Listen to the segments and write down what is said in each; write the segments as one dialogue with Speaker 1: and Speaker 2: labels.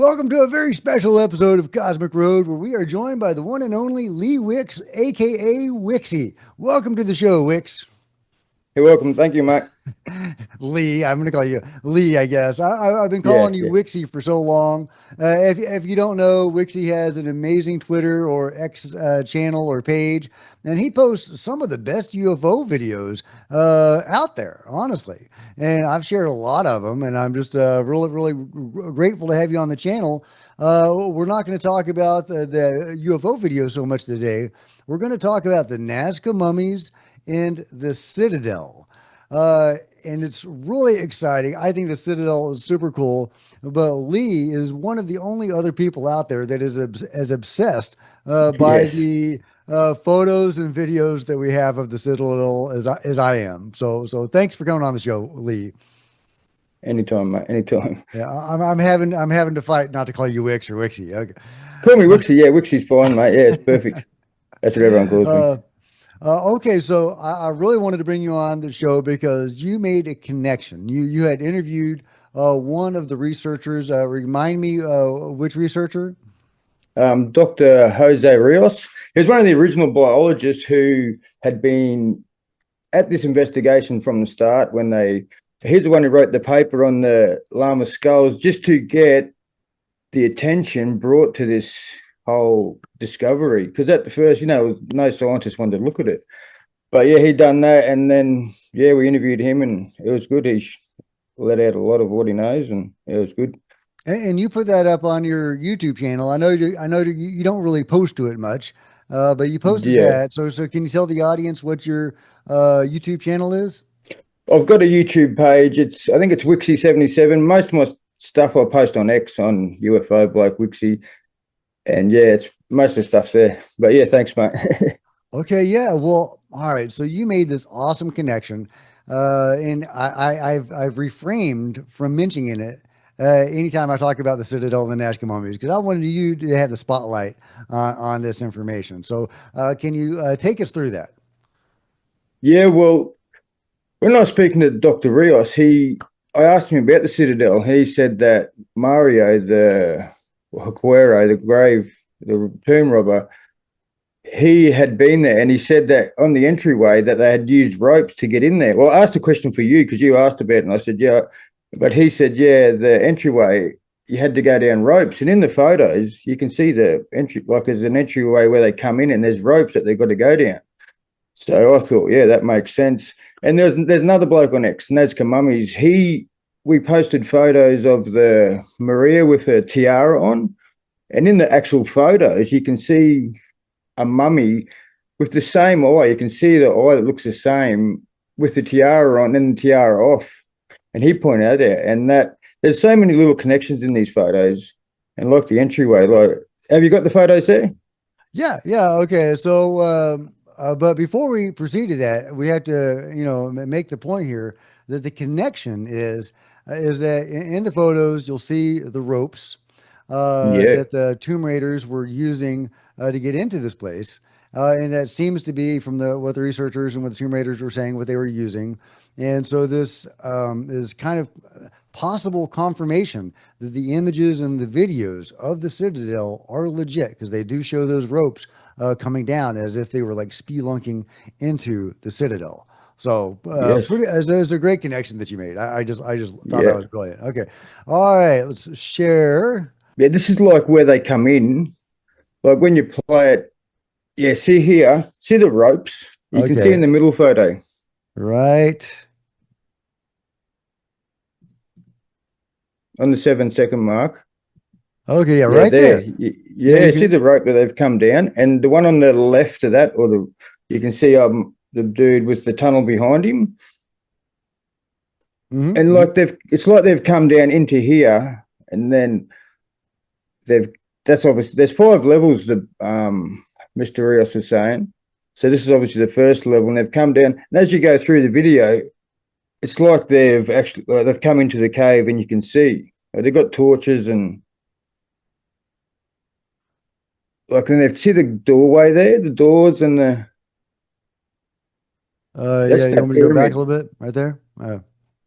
Speaker 1: Welcome to a very special episode of Cosmic Road where we are joined by the one and only Leigh Wicks, aka Wixie. Welcome to the show, Wicks.
Speaker 2: You're welcome. Thank you, mate.
Speaker 1: Leigh, I'm going to call you Leigh, I guess. I've been
Speaker 2: Yeah,
Speaker 1: calling you
Speaker 2: yeah.
Speaker 1: Wixie for so long. If you don't know, Wixie has an amazing Twitter or X channel or page, and he posts some of the best UFO videos out there, honestly. And I've shared a lot of them, and I'm just really grateful to have you on the channel. We're not going to talk about the UFO video so much today. We're going to talk about the Nazca mummies and the Citadel. Uh, and it's really exciting. I think the Citadel is super cool, but Leigh is one of the only other people out there that is as obsessed by
Speaker 2: Yes.
Speaker 1: the photos and videos that we have of the Citadel as I am. So thanks for coming on the show, Leigh.
Speaker 2: Anytime, mate. Anytime.
Speaker 1: Yeah, I'm having to fight not to call you Wix or Wixie. Okay.
Speaker 2: Call me Wixie. Yeah, Wixie's fine, mate. Yeah, it's perfect. That's what everyone calls me.
Speaker 1: Uh, okay, so I really wanted to bring you on the show because you made a connection. You had interviewed one of the researchers. Remind me which researcher?
Speaker 2: Dr. Jose Rios. He was one of the original biologists who had been at this investigation from the start he's the one who wrote the paper on the llama skulls just to get the attention brought to this whole discovery. Because at the first, no scientist wanted to look at it. But yeah, he'd done that, and then yeah, we interviewed him, and it was good. Let out a lot of what he knows, and it was good.
Speaker 1: And you put that up on your YouTube channel. I know you don't really post to it much, but you posted
Speaker 2: Yeah,
Speaker 1: that. So can you tell the audience what your YouTube channel is?
Speaker 2: I've got a YouTube page. I think it's Wixie77. Most of my stuff I post on X on UFO Bloke Wixie, and yeah, it's most of the stuff's there. But yeah, thanks, mate.
Speaker 1: Okay, yeah. Well, all right. So you made this awesome connection, and I've reframed from mentioning it anytime I talk about the Citadel and the Nazca mummies because I wanted you to have the spotlight on this information. So can you take us through that?
Speaker 2: Yeah, well, when I was speaking to Dr. Rios, I asked him about the Citadel. He said that Mario, the Hakuero, the tomb robber, he had been there, and he said that on the entryway that they had used ropes to get in there. Well, I asked a question for you because you asked about it, and I said, yeah. But he said, yeah, the entryway, you had to go down ropes. And in the photos, you can see the entry, like there's an entryway where they come in and there's ropes that they've got to go down. So I thought, yeah, that makes sense. And there's another bloke on X, Nazca Mummies. We posted photos of the Maria with her tiara on. And in the actual photos, you can see a mummy with the same eye. You can see the eye that looks the same with the tiara on and the tiara off. And he pointed out there, and that there's so many little connections in these photos. And like the entryway, like, have you got the photos there?
Speaker 1: Yeah. Okay. So, but before we proceed to that, we have to, make the point here that the connection is that in the photos you'll see the ropes
Speaker 2: Yeah,
Speaker 1: that the Tomb Raiders were using to get into this place. And that seems to be from what the researchers and what the Tomb Raiders were saying, what they were using. And so this is kind of possible confirmation that the images and the videos of the Citadel are legit because they do show those ropes coming down as if they were like spelunking into the Citadel. So
Speaker 2: yes,
Speaker 1: pretty as a great connection that you made. I just thought that
Speaker 2: yeah.
Speaker 1: was brilliant. Okay. All right, let's share.
Speaker 2: Yeah, this is like where they come in. Like when you play it, yeah, see here, see the ropes. You can see in
Speaker 1: Okay.
Speaker 2: the middle photo
Speaker 1: Right.
Speaker 2: on the 7 second mark.
Speaker 1: Okay, yeah,
Speaker 2: Yeah,
Speaker 1: right
Speaker 2: there.
Speaker 1: there. Yeah,
Speaker 2: Yeah,
Speaker 1: you
Speaker 2: see
Speaker 1: can.
Speaker 2: the rope that they've come down, and the one on the left of that, you can see the dude with the tunnel behind him, and
Speaker 1: Mhm.
Speaker 2: it's like they've come down into here, and then they've that's obviously there's 5 levels. The Mr. Rios was saying, so this is obviously the first level, and they've come down. And as you go through the video, it's like they've come into the cave, and you can see they've got torches and like, and they see the doorway there, the doors and
Speaker 1: Yeah,
Speaker 2: that's
Speaker 1: you want
Speaker 2: that
Speaker 1: me to go back a
Speaker 2: pyramid.
Speaker 1: little bit right there?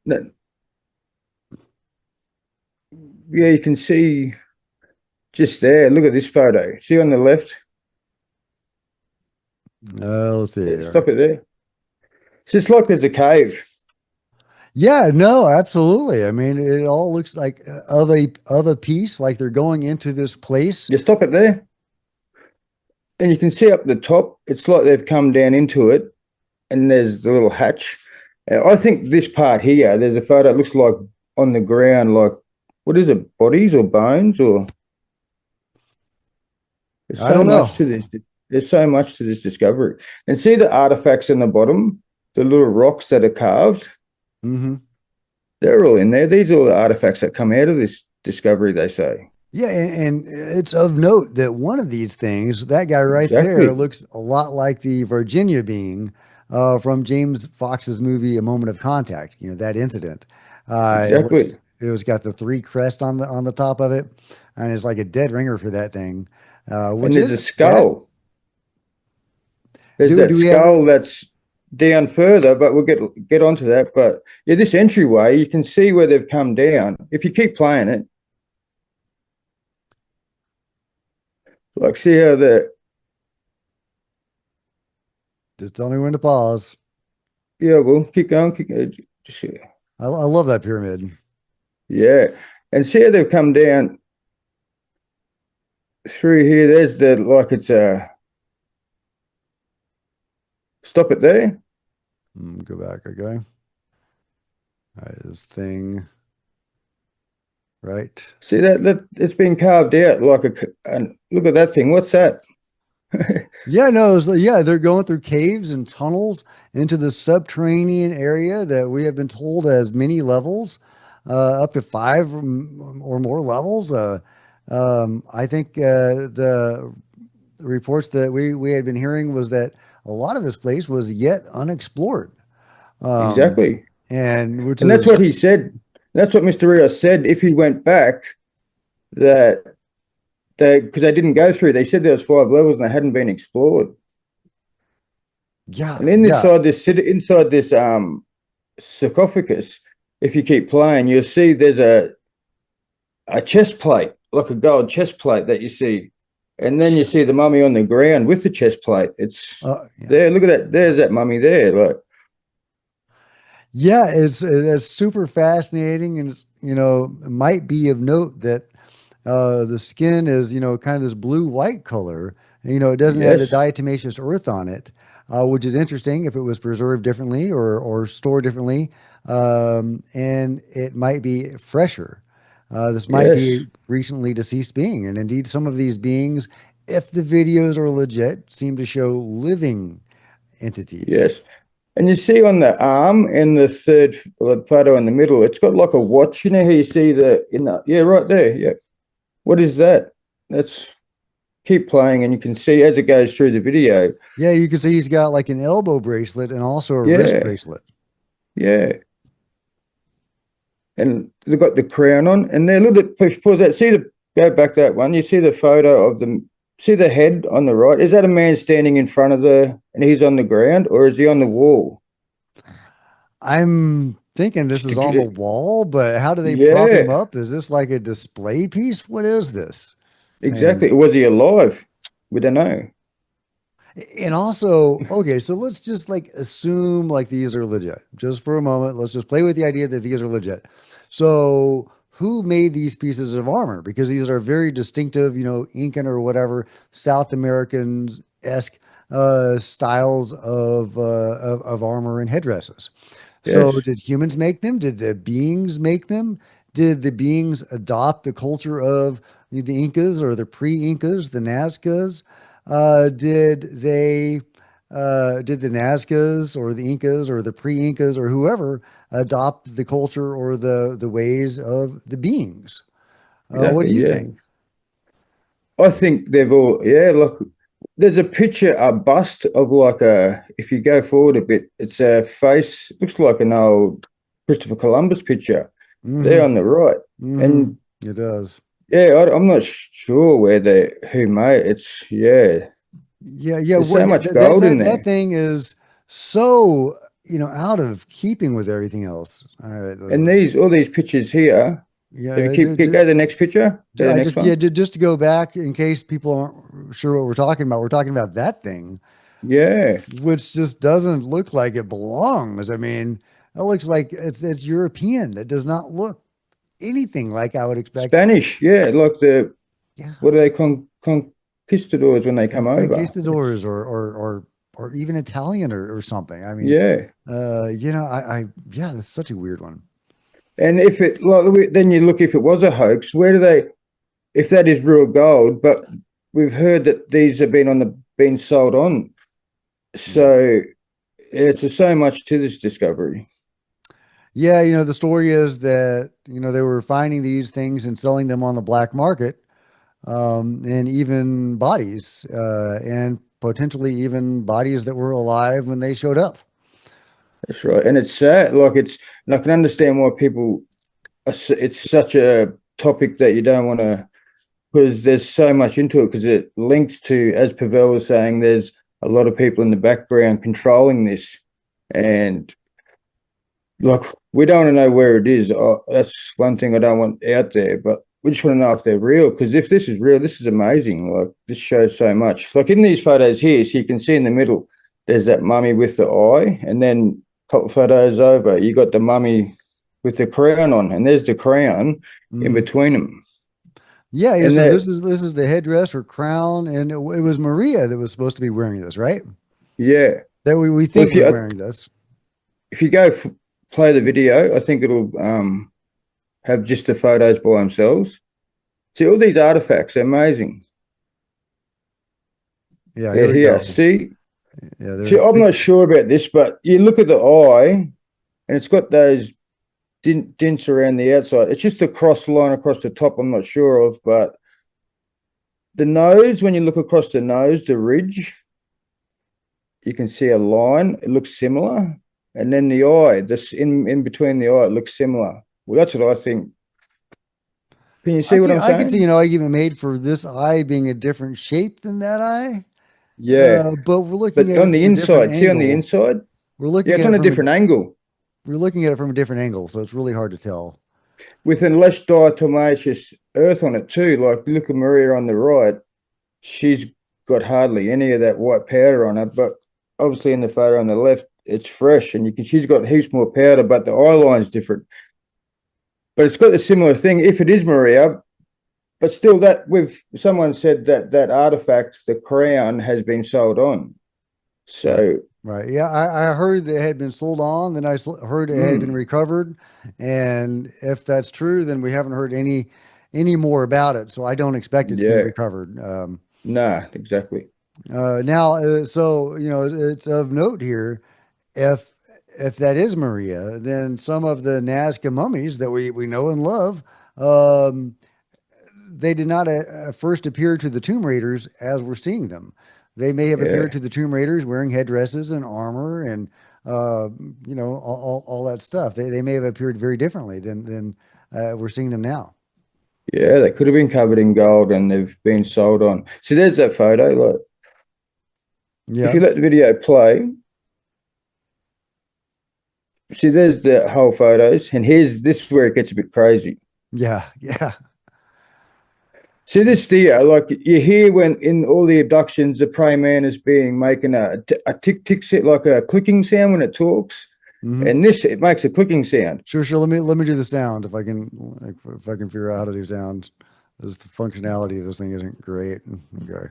Speaker 2: No, yeah, you can see. just there. Look at this photo. See on the left?
Speaker 1: Let's see
Speaker 2: Yeah,
Speaker 1: here.
Speaker 2: stop it there. It's just like there's a cave.
Speaker 1: Yeah, no, absolutely. I mean, it all looks like of a piece, like they're going into this place.
Speaker 2: Just stop it there. And you can see up the top, it's like they've come down into it, and there's the little hatch. I think this part here, there's a photo, it looks like on the ground, like, what is it, bodies or bones? Or there's
Speaker 1: I
Speaker 2: so
Speaker 1: don't
Speaker 2: much
Speaker 1: know.
Speaker 2: to this. There's so much to this discovery. And see the artifacts in the bottom, the little rocks that are carved?
Speaker 1: Hmm.
Speaker 2: They're all in there. These are all the artifacts that come out of this discovery, they say.
Speaker 1: Yeah, and it's of note that one of these things, that guy right there,
Speaker 2: Exactly.
Speaker 1: looks a lot like the Virginia being from James Fox's movie A Moment of Contact. You know, that incident.
Speaker 2: Exactly.
Speaker 1: It was got the three crest on the top of it, and it's like a dead ringer for that thing,
Speaker 2: And
Speaker 1: which
Speaker 2: there's a
Speaker 1: isn't bad.
Speaker 2: skull. There's that
Speaker 1: Do we have?
Speaker 2: skull that's down further, but we'll get onto that. But yeah, this entryway, you can see where they've come down. If you keep playing it, like see how the
Speaker 1: Just tell me when to pause.
Speaker 2: yeah, well, keep going, keep going. Just,
Speaker 1: I love that pyramid.
Speaker 2: yeah. And see how they've come down through here. There's the like it's a stop it there.
Speaker 1: Go back. Okay. All right, this thing, right?
Speaker 2: See that it's been carved out like and look at that thing. What's that?
Speaker 1: Yeah, no, yeah, they're going through caves and tunnels into the subterranean area that we have been told has many levels, up to five or more levels. I think the reports that we had been hearing was that a lot of this place was yet unexplored, um,
Speaker 2: Exactly.
Speaker 1: and which
Speaker 2: And that's
Speaker 1: is
Speaker 2: what he said. That's what Mr. Rios said. If he went back, that because they didn't go through, they said there was 5 levels and they hadn't been explored.
Speaker 1: yeah,
Speaker 2: And in this
Speaker 1: yeah.
Speaker 2: side, this inside this sarcophagus, if you keep playing, you'll see there's a chest plate, like a gold chest plate that you see, and then you see the mummy on the ground with the chest plate. It's
Speaker 1: Yeah.
Speaker 2: there. Look at that. There's that mummy there. Like
Speaker 1: Yeah, it's super fascinating, and it's, you know, it might be of note that the skin is, you know, kind of this blue-white color. You know, it doesn't have the
Speaker 2: yes,
Speaker 1: diatomaceous earth on it, which is interesting if it was preserved differently or stored differently, and it might be fresher. This might
Speaker 2: yes,
Speaker 1: be recently deceased being, and indeed, some of these beings, if the videos are legit, seem to show living entities.
Speaker 2: yes. And you see on the arm in the third photo in the middle, it's got like a watch. You know how you see the in the yeah, right there. Yeah. What is that? That's keep playing and you can see as it goes through the video.
Speaker 1: Yeah, you can see he's got like an elbow bracelet and also a wrist
Speaker 2: Yeah,
Speaker 1: bracelet.
Speaker 2: yeah. And they've got the crown on. And there, look at pause that. See the go back that one. You see the photo of them. See the head on the right. Is that a man standing in front of the and he's on the ground, or is he on the wall?
Speaker 1: I'm thinking this is on the wall, but how do they prop him
Speaker 2: Yeah,
Speaker 1: up? Is this like a display piece? What is this?
Speaker 2: exactly.
Speaker 1: And
Speaker 2: Was he alive? We don't know.
Speaker 1: and also, okay, so let's just like assume like these are legit. Just for a moment, let's just play with the idea that these are legit. So, who made these pieces of armor? Because these are very distinctive, you know, Incan or whatever South Americans esque styles of armor and headdresses. So,
Speaker 2: Yes,
Speaker 1: did humans make them? Did the beings make them? Did the beings adopt the culture of the Incas or the pre-Incas, the Nazcas? Did they, did the Nazcas or the Incas or the pre-Incas or whoever adopt the culture or the ways of the beings? What
Speaker 2: exactly.
Speaker 1: do you
Speaker 2: Yeah.
Speaker 1: think?
Speaker 2: I think they've all, yeah, look, there's a picture, a bust of like a, if you go forward a bit, it's a face, looks like an old Christopher Columbus picture there
Speaker 1: Mm-hmm.
Speaker 2: on the right.
Speaker 1: Mm-hmm.
Speaker 2: And
Speaker 1: It does.
Speaker 2: yeah, I'm not sure where they, who made it's, yeah,
Speaker 1: Yeah, yeah.
Speaker 2: there's
Speaker 1: Well,
Speaker 2: so
Speaker 1: yeah,
Speaker 2: much gold in
Speaker 1: that
Speaker 2: there.
Speaker 1: thing is so, you know, out of keeping with everything else. All right.
Speaker 2: And these, all these pictures here,
Speaker 1: Yeah,
Speaker 2: If you go to the next picture, go to the
Speaker 1: I
Speaker 2: next
Speaker 1: just yeah,
Speaker 2: one.
Speaker 1: just to go back in case people aren't sure what we're talking about. We're talking about that thing,
Speaker 2: Yeah,
Speaker 1: which just doesn't look like it belongs. I mean, it looks like it's European. It does not look anything like I would expect.
Speaker 2: Spanish. Yeah, like the
Speaker 1: Yeah,
Speaker 2: what are they conquistadors when they come over?
Speaker 1: conquistadors
Speaker 2: It's
Speaker 1: or even Italian or something. I mean,
Speaker 2: yeah.
Speaker 1: yeah, that's such a weird one.
Speaker 2: And if it like then you look if it was a hoax, where do they? If that is real gold, but we've heard that these have been sold on.
Speaker 1: Yeah.
Speaker 2: So it's so much to this discovery.
Speaker 1: Yeah, the story is that, they were finding these things and selling them on the black market, and even bodies, and potentially even bodies that were alive when they showed up.
Speaker 2: That's right, and it's sad. Like and I can understand why people. It's such a topic that you don't want to because there's so much into it because it links to, as Pavel was saying, there's a lot of people in the background controlling this, and like we don't want to know where it is. That's one thing I don't want out there, but we just want to know if they're real. Because if this is real, this is amazing. Like this shows so much. Like in these photos here, so you can see in the middle, there's that mummy with the eye, and then a couple of photos over, you got the mummy with the crown on, and there's the crown in
Speaker 1: Mm.
Speaker 2: between them.
Speaker 1: Yeah, yeah.
Speaker 2: And
Speaker 1: So
Speaker 2: that,
Speaker 1: this is the headdress or crown, and it was Maria that was supposed to be wearing this, right?
Speaker 2: yeah.
Speaker 1: That we
Speaker 2: Well,
Speaker 1: think was wearing this.
Speaker 2: if you go play the video, I think it'll have just the photos by themselves. See all these artifacts, are amazing.
Speaker 1: Yeah,
Speaker 2: Yeah,
Speaker 1: here we
Speaker 2: here.
Speaker 1: go.
Speaker 2: See,
Speaker 1: Yeah,
Speaker 2: see, I'm not sure about this, but you look at the eye, and it's got those dints around the outside. It's just a cross line across the top. I'm not sure of, but the nose. When you look across the nose, the ridge, you can see a line. It looks similar, and then the eye, this in between the eye, it looks similar. Well, that's what I think. Can you see what I'm
Speaker 1: I could see
Speaker 2: saying?
Speaker 1: argument made for this eye being a different shape than that eye,
Speaker 2: Yeah.
Speaker 1: but we're looking
Speaker 2: But
Speaker 1: at
Speaker 2: on
Speaker 1: it
Speaker 2: the
Speaker 1: from a different
Speaker 2: inside, see on the
Speaker 1: angle.
Speaker 2: inside?
Speaker 1: We're
Speaker 2: Yeah,
Speaker 1: looking
Speaker 2: it's
Speaker 1: at
Speaker 2: on
Speaker 1: it
Speaker 2: a different angle.
Speaker 1: a different angle, so it's really hard to tell.
Speaker 2: With a less diatomaceous earth on it too. Like look at Maria on the right. She's got hardly any of that white powder on her, but obviously in the photo on the left, it's fresh and she's got heaps more powder, but the eye line's different. But it's got a similar thing if it is Maria, but still that with someone said that that artifact, the crown, has been sold on.
Speaker 1: Right.
Speaker 2: So
Speaker 1: Right. Yeah, I heard that it had been sold on, then heard it had been
Speaker 2: mm,
Speaker 1: recovered. And if that's true, then we haven't heard any more about it. So I don't expect it to be
Speaker 2: yeah,
Speaker 1: recovered.
Speaker 2: nah, exactly.
Speaker 1: Now, so it's of note here, if if that is Maria, then some of the Nazca mummies that we know and love, um, they did not first appear to the Tomb Raiders as we're seeing them. They may have appeared
Speaker 2: Yeah.
Speaker 1: to the Tomb Raiders wearing headdresses and armor and all that stuff. They may have appeared very differently than we're seeing them now.
Speaker 2: Yeah, they could have been covered in gold and they've been sold on. So there's that photo. Like, if
Speaker 1: Yeah,
Speaker 2: you let the video play, see, there's the whole photos, and here's this is where it gets a bit crazy.
Speaker 1: yeah, yeah,
Speaker 2: See this Theo, like you hear when in all the abductions, the prey man is being making a tick tick like a clicking sound when it talks,
Speaker 1: hmm
Speaker 2: and this it makes a clicking sound.
Speaker 1: Sure, sure. Let me do the sound if I can figure out how to do sound. This the functionality of this thing isn't great. Okay.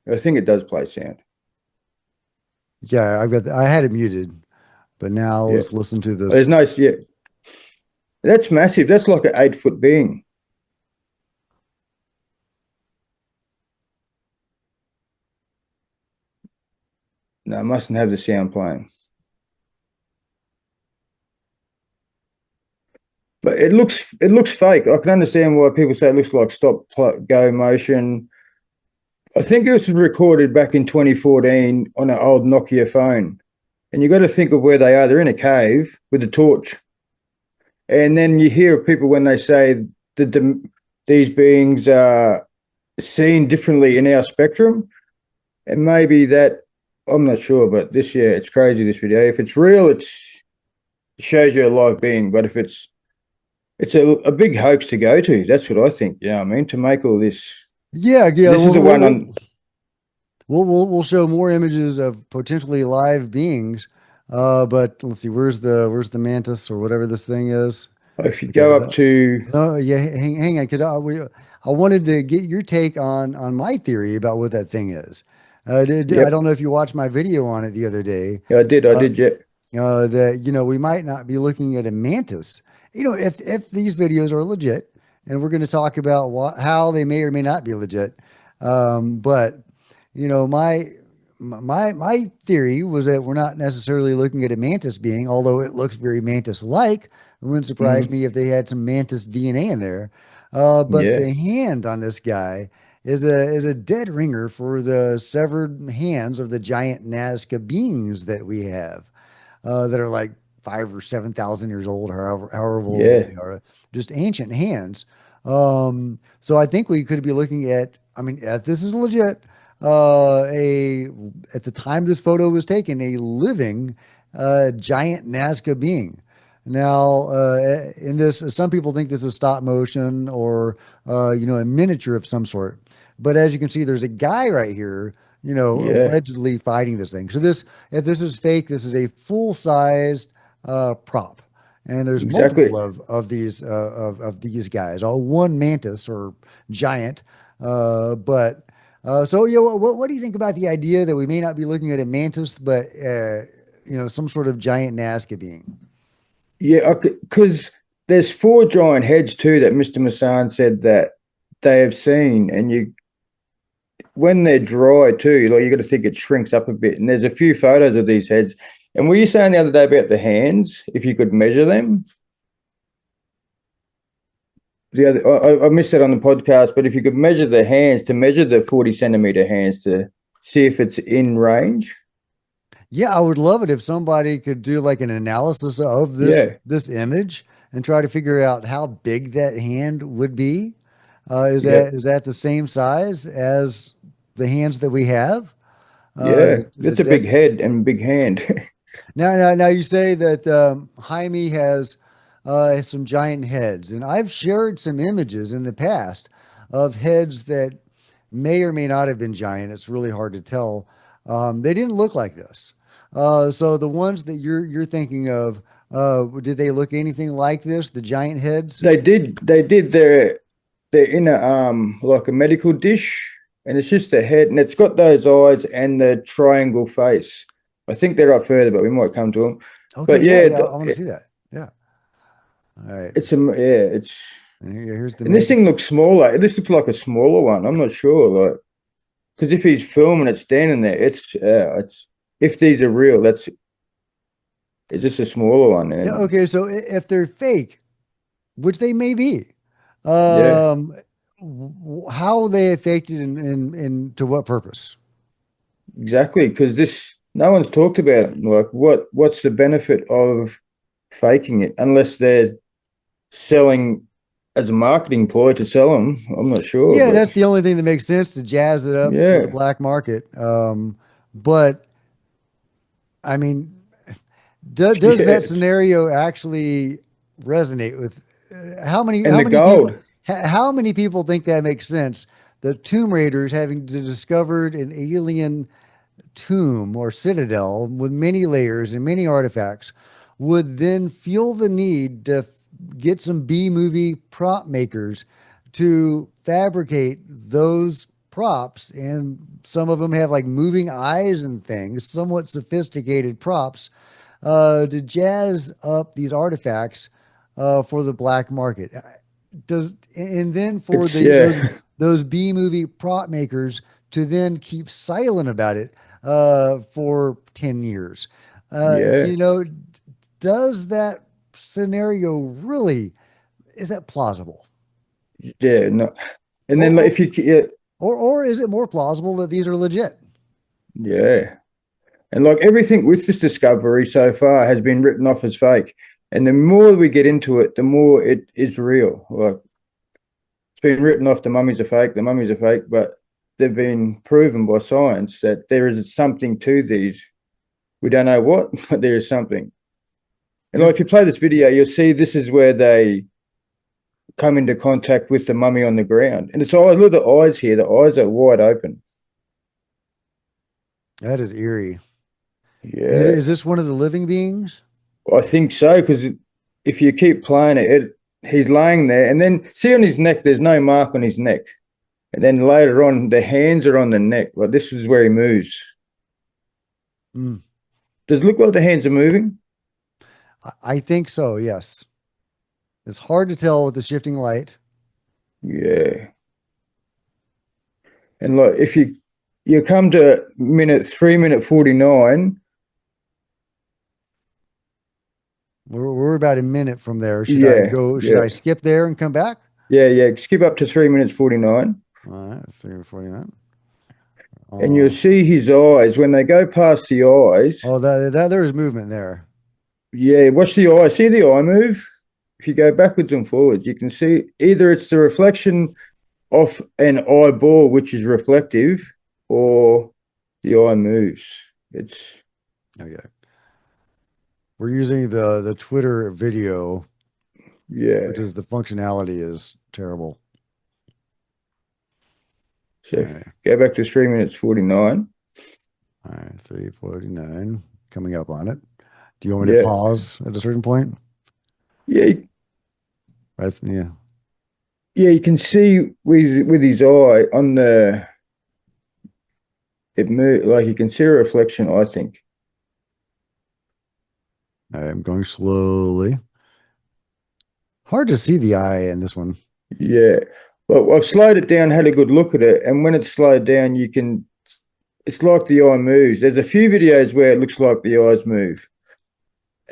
Speaker 2: I think it does play sound.
Speaker 1: Yeah, I had it muted, but now
Speaker 2: Yeah,
Speaker 1: let's listen to
Speaker 2: there's
Speaker 1: this.
Speaker 2: no yeah. That's massive. That's like an 8 foot being. No, I mustn't have the sound playing. But it looks fake. I can understand why people say it looks like stop go motion. I think it was recorded back in 2014 on an old Nokia phone. And you got to think of where they are. They're in a cave with a torch. And then you hear people when they say that these beings are seen differently in our spectrum. And maybe that, I'm not sure, but this, yeah, it's crazy, this video. If it's real, it shows you a live being. But if it's it's a big hoax to go to. That's what I think. You know what I mean? To make all this.
Speaker 1: Yeah, yeah.
Speaker 2: This is the one on.
Speaker 1: We'll show more images of potentially live beings. But let's see, where's the mantis or whatever this thing is?
Speaker 2: If you
Speaker 1: Okay.
Speaker 2: go up to.
Speaker 1: Oh yeah, hang on, because I wanted to get your take on my theory about what that thing is. I
Speaker 2: Yep.
Speaker 1: don't know if you watched my video on it the other day.
Speaker 2: Yeah, I did. I
Speaker 1: Uh,
Speaker 2: did. Yeah.
Speaker 1: that we might not be looking at a mantis. If these videos are legit, and we're going to talk about how they may or may not be legit. But my theory was that we're not necessarily looking at a mantis being, although it looks very mantis-like. It wouldn't surprise
Speaker 2: Mm,
Speaker 1: me if they had some mantis DNA in there. But
Speaker 2: yeah.
Speaker 1: the hand on this guy is a dead ringer for the severed hands of the giant Nazca beings that we have, that are like 5 or 7 thousand years old, however old
Speaker 2: Yeah.
Speaker 1: they are, just ancient hands. So I think we could be looking at, I mean, if this is legit, a at the time this photo was taken, a living giant Nazca being. Now, in this, some people think this is stop motion or a miniature of some sort. But as you can see, there's a guy right here,
Speaker 2: Yeah.
Speaker 1: allegedly fighting this thing. So if this is fake, this is a full-sized prop, and there's multiple
Speaker 2: Exactly.
Speaker 1: of these guys, all one mantis or giant. But so yeah, what do you think about the idea that we may not be looking at a mantis, but some sort of giant Nazca being?
Speaker 2: Yeah. Because there's four giant heads too that Mr. Masan said that they have seen, and when they're dry too, like you got to think it shrinks up a bit. And there's a few photos of these heads. And were you saying the other day about the hands? If you could measure them, I missed that on the podcast. But if you could measure the hands, to measure the 40 centimeter hands to see if it's in range.
Speaker 1: Yeah, I would love it if somebody could do like an analysis of
Speaker 2: Yeah,
Speaker 1: this image and try to figure out how big that hand would be.
Speaker 2: yeah,
Speaker 1: Is that the same size as the hands that we have?
Speaker 2: yeah.
Speaker 1: The
Speaker 2: That's a big
Speaker 1: des
Speaker 2: head and big hand.
Speaker 1: Now you say that Jaime has some giant heads, and I've shared some images in the past of heads that may or may not have been giant. It's really hard to tell. They didn't look like this. So the ones that you're thinking of, did they look anything like this? The giant heads?
Speaker 2: They did. They did. They're in a like a medical dish, and it's just the head, and it's got those eyes and the triangle face. I think they're up further, but we might come to them.
Speaker 1: Okay,
Speaker 2: But
Speaker 1: yeah,
Speaker 2: yeah,
Speaker 1: yeah, I want to see that. Yeah. All right.
Speaker 2: it's a yeah, it's
Speaker 1: And here's the
Speaker 2: and this
Speaker 1: mantis.
Speaker 2: thing looks smaller. This looks like a smaller one. I'm not sure, like because if he's filming it standing there, it's if these are real, it's just a smaller one,
Speaker 1: Yeah,
Speaker 2: and
Speaker 1: okay, so if they're fake, which they may be,
Speaker 2: yeah,
Speaker 1: um, how are they affected and to what purpose?
Speaker 2: exactly. Because this no one's talked about it. Like what's the benefit of faking it unless they're selling as a marketing ploy to sell them. I'm not sure,
Speaker 1: Yeah,
Speaker 2: but
Speaker 1: that's the only thing that makes sense to jazz it up for the
Speaker 2: yeah,
Speaker 1: black market. But I mean, does
Speaker 2: yeah,
Speaker 1: that scenario actually resonate with
Speaker 2: and the gold.
Speaker 1: how many people think that makes sense? The Tomb Raiders having discovered an alien tomb or citadel with many layers and many artifacts would then feel the need to get some B movie prop makers to fabricate those props. And some of them have like moving eyes and things, somewhat sophisticated props, to jazz up these artifacts for the black market. Does and then for
Speaker 2: It's yeah,
Speaker 1: those B movie prop makers to then keep silent about it for 10 years.
Speaker 2: yeah,
Speaker 1: Does that scenario really, is that plausible?
Speaker 2: yeah. No, and
Speaker 1: Or,
Speaker 2: then like,
Speaker 1: or,
Speaker 2: if you yeah,
Speaker 1: or is it more plausible that these are legit?
Speaker 2: yeah, and like everything with this discovery so far has been written off as fake. And the more we get into it, the more it is real. Like it's been written off. The mummies are fake. The mummies are fake, but they've been proven by science that there is something to these. We don't know what, but there is something. And like, if you play this video, you'll see this is where they come into contact with the mummy on the ground. And it's all, look at the eyes here. The eyes are wide open.
Speaker 1: That is eerie. And
Speaker 2: Yeah,
Speaker 1: is this one of the living beings?
Speaker 2: I think so. Because if you keep playing he's laying there, and then see on his neck, there's no mark on his neck. And then later on, the hands are on the neck. Like this is where he moves.
Speaker 1: Mm,
Speaker 2: Does it look like the hands are moving?
Speaker 1: I think so, yes. It's hard to tell with the shifting light.
Speaker 2: Yeah. And like if you come to 3 minute 49,
Speaker 1: We're about a minute from there. Should I
Speaker 2: yeah,
Speaker 1: go? Should
Speaker 2: yeah,
Speaker 1: I skip there and come back?
Speaker 2: yeah. Skip up to 3 minutes 49,
Speaker 1: All right, 3:49.
Speaker 2: and you'll
Speaker 1: Oh,
Speaker 2: see his eyes when they go past the eyes.
Speaker 1: oh, that there is movement there.
Speaker 2: Yeah, watch the eye. See the eye move? If you go backwards and forwards, you can see either it's the reflection off an eyeball, which is reflective, or the eye moves. It's
Speaker 1: Okay. We're using the Twitter video, which
Speaker 2: yeah.
Speaker 1: is the functionality is terrible. All
Speaker 2: So
Speaker 1: right.
Speaker 2: go back to 3 minutes 49.
Speaker 1: All right, 3:49 coming up on it. Do you want me to
Speaker 2: Yeah,
Speaker 1: pause at a certain point?
Speaker 2: yeah,
Speaker 1: Right. Yeah.
Speaker 2: yeah. You can see with his eye on the it move like you can see a reflection. I think.
Speaker 1: All right, I'm going slowly. Hard to see the eye in this one.
Speaker 2: Yeah. Well, I've slowed it down, had a good look at it, and when it's slowed down, you can. It's like the eye moves. There's a few videos where it looks like the eyes move,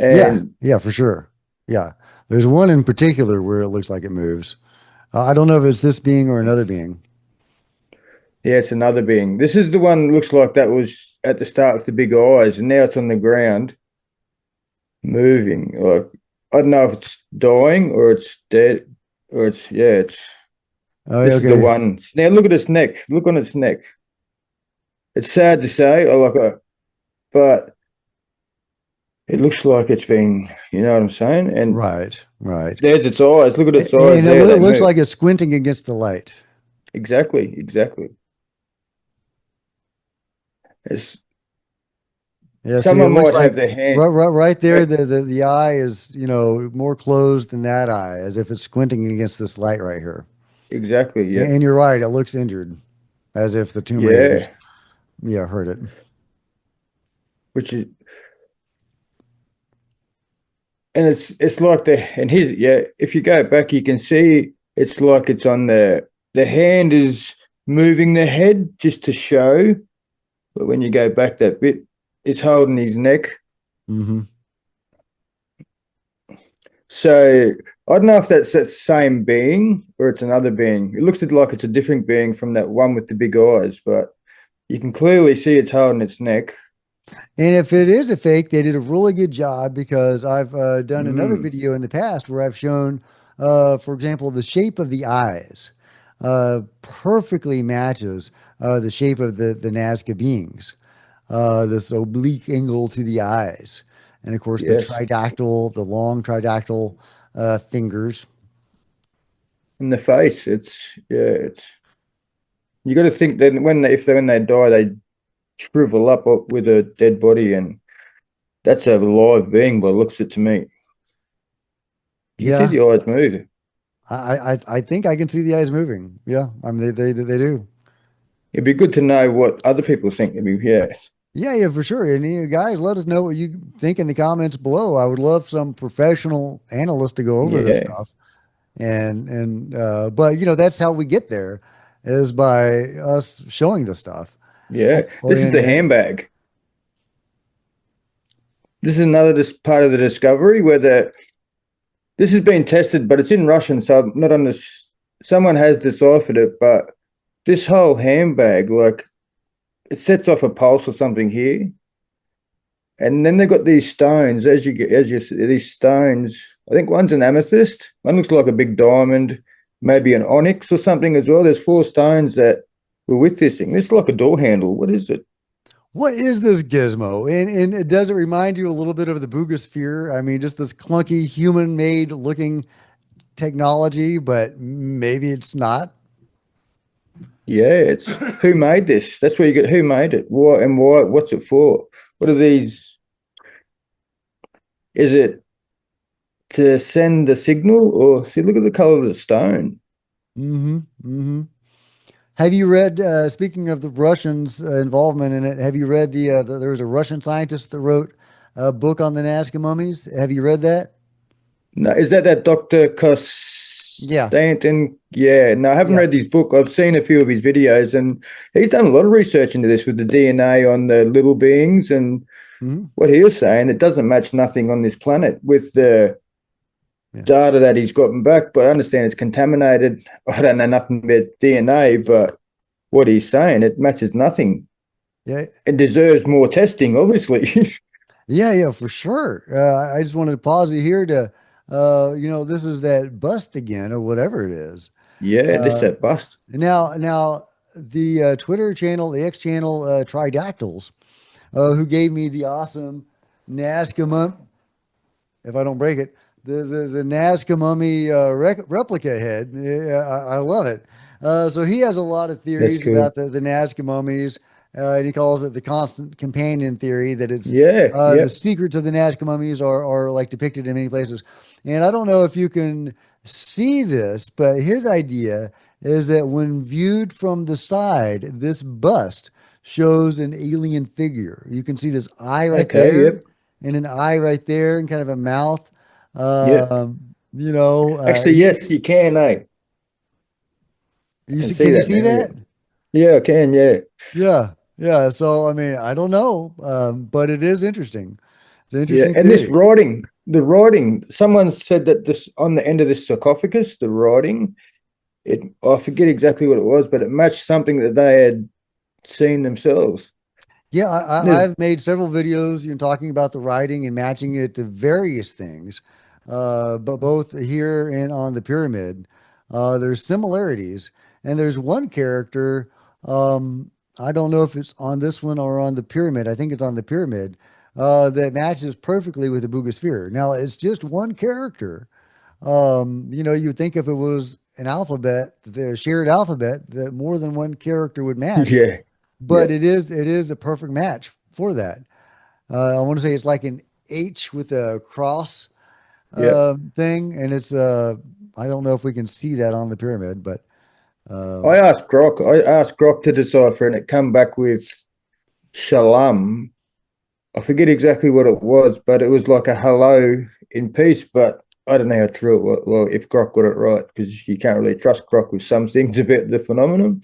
Speaker 1: Yeah,
Speaker 2: and
Speaker 1: yeah, for sure. Yeah. There's one in particular where it looks like it moves. I don't know if it's this being or another being.
Speaker 2: yeah, it's another being. This is the one that looks like that was at the start with the big eyes, and now it's on the ground moving. Like I don't know if it's dying or it's dead or it's yeah, it's
Speaker 1: Oh, yeah,
Speaker 2: this is the
Speaker 1: okay.
Speaker 2: one. Now look at its neck. Look on its neck. It's sad to say, I like it, but it looks like it's been, you know what I'm saying? And
Speaker 1: Right, right.
Speaker 2: there's its eyes. Look at its eyes
Speaker 1: And
Speaker 2: there.
Speaker 1: it
Speaker 2: They
Speaker 1: looks
Speaker 2: move.
Speaker 1: like it's squinting against the light.
Speaker 2: Exactly, exactly. It's
Speaker 1: Yeah, see, it
Speaker 2: someone
Speaker 1: looks
Speaker 2: might
Speaker 1: like
Speaker 2: have their hand.
Speaker 1: right there, the eye is, more closed than that eye, as if it's squinting against this light right here.
Speaker 2: Exactly, yeah.
Speaker 1: And you're right, it looks injured, as if the Tomb Raiders,
Speaker 2: Yeah.
Speaker 1: yeah, hurt it.
Speaker 2: Which is and it's like the and his yeah, if you go back you can see it's like it's on the hand is moving the head just to show, but when you go back that bit, it's holding his neck.
Speaker 1: Hmm.
Speaker 2: So I don't know if that's that same being or it's another being. It looks like it's a different being from that one with the big eyes, but you can clearly see it's holding its neck.
Speaker 1: And if it is a fake, they did a really good job because I've done another
Speaker 2: Mm,
Speaker 1: video in the past where I've shown, for example, the shape of the eyes perfectly matches the shape of the Nazca beings. This oblique angle to the eyes, and of course the
Speaker 2: yes.
Speaker 1: tridactyl, the long tridactyl fingers.
Speaker 2: In the face, it's yeah, it's you got to think that when they die, they shrivel up with a dead body, and that's a live being by the looks of it to me. You can see
Speaker 1: Yeah,
Speaker 2: the eyes move.
Speaker 1: I think I can see the eyes moving. Yeah, I mean they do.
Speaker 2: It'd be good to know what other people think. I mean, yes,
Speaker 1: Yeah, yeah, for sure. And you guys, let us know what you think in the comments below. I would love some professional analysts to go over this
Speaker 2: yeah,
Speaker 1: stuff. But that's how we get there, is by us showing the stuff.
Speaker 2: yeah.
Speaker 1: Oh,
Speaker 2: This is the handbag. This is another part of the discovery where this has been tested, but it's in Russian, so I'm not on this. Someone has deciphered it, but this whole handbag, like, it sets off a pulse or something here, and then they've got these stones. As you see, these stones. I think one's an amethyst. One looks like a big diamond, maybe an onyx or something as well. There's four stones that were with this thing. This is like a door handle. What is it?
Speaker 1: what is this gizmo? And does it remind you a little bit of the Boogosphere? I mean, just this clunky human-made looking technology, but maybe it's not.
Speaker 2: Yeah, it's who made this? That's where you get who made it, what and why, what's it for? What are these? Is it to send the signal or see, look at the color of the stone.
Speaker 1: Mm-hmm. Mm-hmm. Have you read, speaking of the Russians' involvement in it, have you read there was a Russian scientist that wrote a book on the Nazca mummies? Have you read that?
Speaker 2: No, is that Dr.
Speaker 1: Yeah.
Speaker 2: Constantin? Yeah, no, I haven't
Speaker 1: Yeah.
Speaker 2: read his book. I've seen a few of his videos, and he's done a lot of research into this with the DNA on the little beings. And
Speaker 1: Hmm.
Speaker 2: what he was saying, it doesn't match nothing on this planet with the
Speaker 1: Yeah.
Speaker 2: data that he's gotten back. But I understand it's contaminated. I don't know nothing about DNA, but what he's saying, it matches nothing.
Speaker 1: Yeah.
Speaker 2: It deserves more testing, obviously.
Speaker 1: Yeah. Yeah, for sure. I just wanted to pause you here to, this is that bust again or whatever it is.
Speaker 2: Yeah, this
Speaker 1: Uh,
Speaker 2: that bust.
Speaker 1: now the Twitter channel, the X channel, Tridactyls, who gave me the awesome Nazca if I don't break it, the Nazca mummy replica head. Yeah, I love it. So he has a lot of
Speaker 2: That's
Speaker 1: theories
Speaker 2: cool.
Speaker 1: about the Nazca mummies, and he calls it the constant companion theory. That it's
Speaker 2: Yeah,
Speaker 1: the
Speaker 2: yep.
Speaker 1: secrets of the Nazca mummies are like depicted in many places. And I don't know if you can see this, but his idea is that when viewed from the side, this bust shows an alien figure. You can see this eye right
Speaker 2: Okay,
Speaker 1: there
Speaker 2: yep.
Speaker 1: and an eye right there and kind of a mouth.
Speaker 2: Yeah. Actually,
Speaker 1: He,
Speaker 2: yes, you can, eh? I
Speaker 1: you
Speaker 2: can
Speaker 1: see,
Speaker 2: see
Speaker 1: can you
Speaker 2: that
Speaker 1: see
Speaker 2: now, yeah.
Speaker 1: that?
Speaker 2: Yeah, I can, yeah.
Speaker 1: Yeah. Yeah. So, I mean, I don't know, but it is interesting. It's an
Speaker 2: Yeah.
Speaker 1: interesting
Speaker 2: And this
Speaker 1: theory.
Speaker 2: writing, the writing, someone said that this on the end of this sarcophagus, the writing, it I forget exactly what it was, but it matched something that they had seen themselves.
Speaker 1: Yeah,
Speaker 2: There's,
Speaker 1: I've made several videos, talking about the writing and matching it to various things, but both here and on the pyramid, there's similarities, and there's one character. I don't know if it's on this one or on the pyramid. I think it's on the pyramid, that matches perfectly with the Boogosphere. Now, it's just one character. You'd think if it was an alphabet, the shared alphabet, that more than one character would match,
Speaker 2: yeah, yeah,
Speaker 1: but it is a perfect match for that. I want to say it's like an H with a cross
Speaker 2: yeah.
Speaker 1: thing, and it's I don't know if we can see that on the pyramid, but
Speaker 2: I
Speaker 1: um,
Speaker 2: asked Grok, to decipher and it come back with Shalom. I forget exactly what it was, but it was like a hello in peace. But I don't know how true it was. Well, if Grok got it right, because you can't really trust Grok with some things about the phenomenon.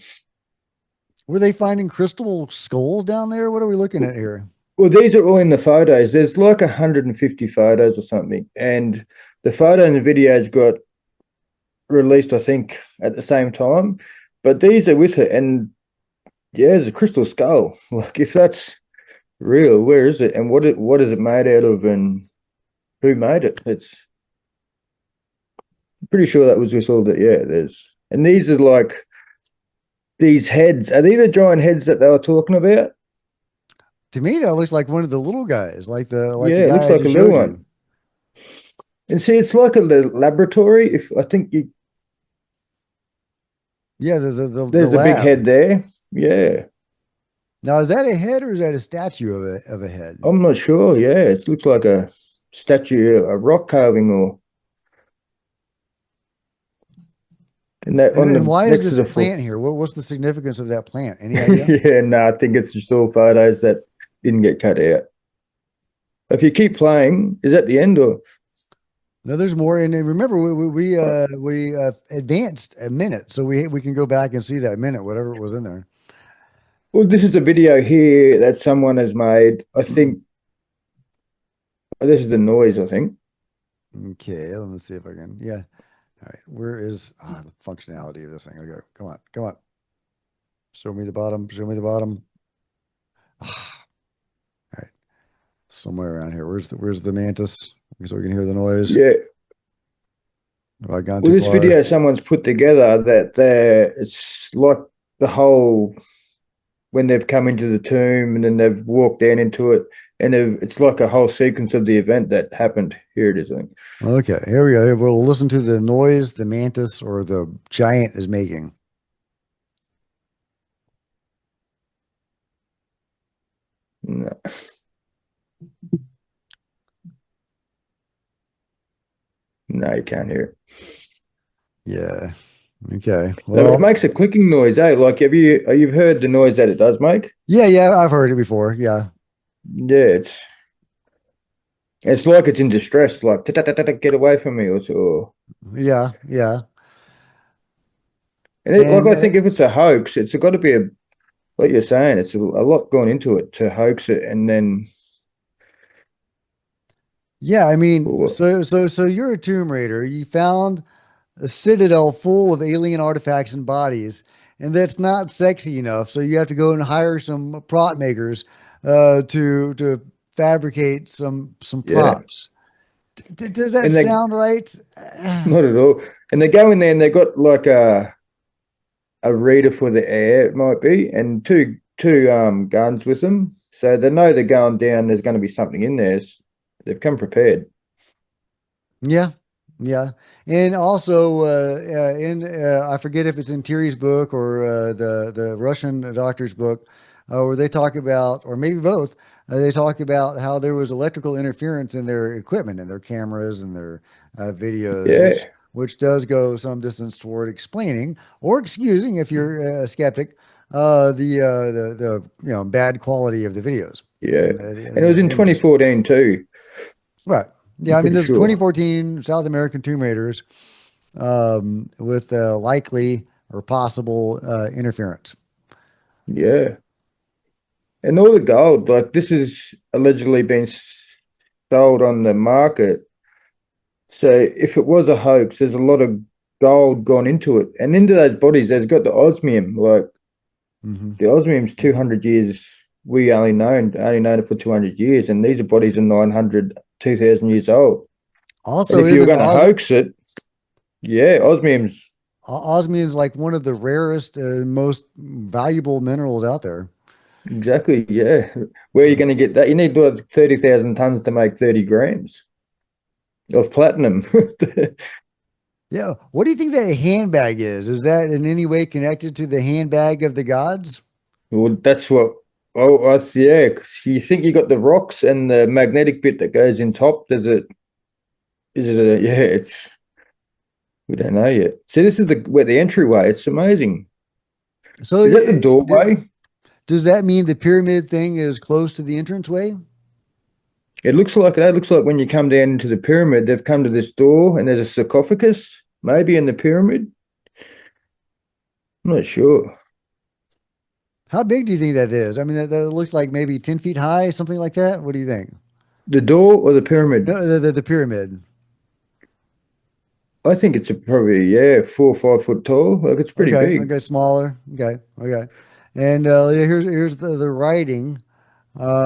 Speaker 1: were they finding crystal skulls down there? What are we looking at here?
Speaker 2: Well, these are all in the photos. There's like 150 photos or something, and the photo and the videos got released, I think, at the same time. But these are with it, and yeah, there's a crystal skull. Like, if that's real, where is it, and what is it made out of, and who made it? It's pretty sure that was with all the yeah. There's and these are like these heads. Are they the giant heads that they were talking about?
Speaker 1: To me, that looks like one of the little guys, like the
Speaker 2: Yeah, it looks
Speaker 1: guy I
Speaker 2: like a
Speaker 1: just
Speaker 2: little
Speaker 1: showed you.
Speaker 2: one. And see, it's like a laboratory. If I think you,
Speaker 1: Yeah, the
Speaker 2: there's a big head
Speaker 1: lab.
Speaker 2: there. Yeah,
Speaker 1: Now, is that a head or is that a statue of a head?
Speaker 2: I'm not sure. Yeah, it looks like a statue, a rock carving, or and that on
Speaker 1: And
Speaker 2: the
Speaker 1: why is
Speaker 2: next to
Speaker 1: this
Speaker 2: the floor.
Speaker 1: plant here? What's the significance of that plant? Any idea?
Speaker 2: Yeah, no, I think it's just all photos that didn't get cut out. If you keep playing, is that the end or?
Speaker 1: No, there's more. And remember, we advanced a minute, so we can go back and see that minute, whatever it was in there.
Speaker 2: Well, this is a video here that someone has made. I think this is the noise. I think.
Speaker 1: Okay, let me see if I can. Yeah. All right. Where is the functionality of this thing? Okay, come on, come on. Show me the bottom. Show me the bottom. Ah, all right, somewhere around here. Where's the mantis? So we can hear the noise.
Speaker 2: Yeah.
Speaker 1: Have I gone
Speaker 2: Well,
Speaker 1: too
Speaker 2: this
Speaker 1: far?
Speaker 2: video someone's put together that it's like the whole when they've come into the tomb and then they've walked down into it. and it's like a whole sequence of the event that happened. Here it is. I think.
Speaker 1: Okay, here we go. We'll listen to the noise the mantis or the giant is making.
Speaker 2: No, no, you can't hear it.
Speaker 1: Yeah. Okay.
Speaker 2: No, it
Speaker 1: Well,
Speaker 2: makes a clicking noise, eh? Like, you've heard the noise that it does make?
Speaker 1: yeah, I've heard it before. Yeah.
Speaker 2: Yeah, it's like it's in distress, like get away from me, or
Speaker 1: Yeah.
Speaker 2: and like
Speaker 1: And
Speaker 2: I think if it's a hoax, it's got to be a like you're saying, it's a lot gone into it to hoax it, and then
Speaker 1: yeah, I mean,
Speaker 2: well,
Speaker 1: so you're a Tomb Raider. You found a citadel full of alien artifacts and bodies, and that's not sexy enough. So you have to go and hire some prop makers to fabricate some
Speaker 2: yeah,
Speaker 1: props. Does that
Speaker 2: and they
Speaker 1: sound right?
Speaker 2: not at all, and they go in there and they got like a reader for the air, it might be, and two guns with them, so they know they're going down. There's going to be something in there. They've come prepared.
Speaker 1: Yeah, yeah, and also in I forget if it's in Thierry's book or the Russian doctor's book, where they talk about, or maybe both, they talk about how there was electrical interference in their equipment and their cameras and their videos,
Speaker 2: Yeah,
Speaker 1: which does go some distance toward explaining or excusing, if you're a skeptic, the bad quality of the videos
Speaker 2: yeah,
Speaker 1: and
Speaker 2: and it was in
Speaker 1: images.
Speaker 2: 2014 too.
Speaker 1: Right.
Speaker 2: I'm
Speaker 1: Yeah, I mean,
Speaker 2: pretty
Speaker 1: this
Speaker 2: sure.
Speaker 1: 2014 South American Tomb Raiders with likely or possible interference.
Speaker 2: Yeah. And all the gold, like this is allegedly been sold on the market. So if it was a hoax, there's a lot of gold gone into it. And into those bodies, there's got the osmium. Like
Speaker 1: Hmm.
Speaker 2: the osmium's 200 years. We only known it for 200 years. And these are bodies are 900, 2,000 years old. And
Speaker 1: Also,
Speaker 2: if you were
Speaker 1: isn't
Speaker 2: going to hoax it, yeah, osmium's
Speaker 1: osmium is like one of the rarest, most valuable minerals out there.
Speaker 2: exactly, yeah. Where are you
Speaker 1: Uh,
Speaker 2: going to get that? You need like 30,000 tons to make 30 grams of platinum.
Speaker 1: yeah. What do you think that handbag is? Is that in any way connected to the handbag of the gods?
Speaker 2: Well, that's what. Oh, yeah. 'Cause you think you got the rocks and the magnetic bit that goes in top. Does it? Is it a? Yeah, it's. We don't know yet. See, this is the where the entryway. It's amazing.
Speaker 1: So,
Speaker 2: Is that the doorway?
Speaker 1: does that mean the pyramid thing is close to the entranceway?
Speaker 2: It looks like it. It looks like when you come down into the pyramid, they've come to this door and there's a sarcophagus, maybe in the pyramid. I'm not sure.
Speaker 1: How big do you think that is? I mean, that looks like maybe 10 feet high, something like that. What do you think?
Speaker 2: The door or the pyramid?
Speaker 1: No, the pyramid.
Speaker 2: I think it's a probably yeah 4 or 5 foot tall. Like it's pretty
Speaker 1: Okay,
Speaker 2: big.
Speaker 1: okay, smaller. Okay. And yeah, here's the writing,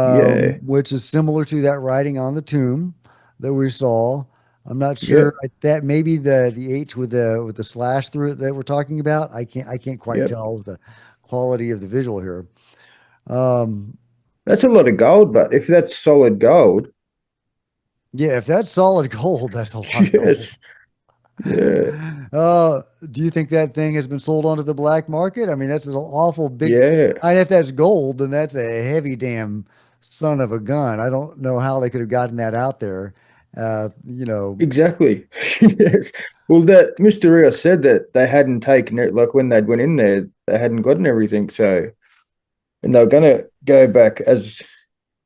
Speaker 2: Yeah.
Speaker 1: which is similar to that writing on the tomb that we saw. I'm not sure
Speaker 2: Yep.
Speaker 1: that maybe the H with the slash through it that we're talking about. I can't quite
Speaker 2: Yep.
Speaker 1: tell the quality of the visual here. Um,
Speaker 2: That's a lot of gold, but if that's solid gold,
Speaker 1: yeah, if that's solid gold, that's a lot of gold.
Speaker 2: yes. Yeah.
Speaker 1: Uh, do you think that thing has been sold onto the black market? I mean, that's an awful big.
Speaker 2: Yeah.
Speaker 1: I mean, if that's gold, then that's a heavy damn son of a gun. I don't know how they could have gotten that out there. You know,
Speaker 2: Exactly. Yes. Well, that Mr. Rios said that they hadn't taken it, like when they'd went in there, they hadn't gotten everything. So, and they're gonna go back as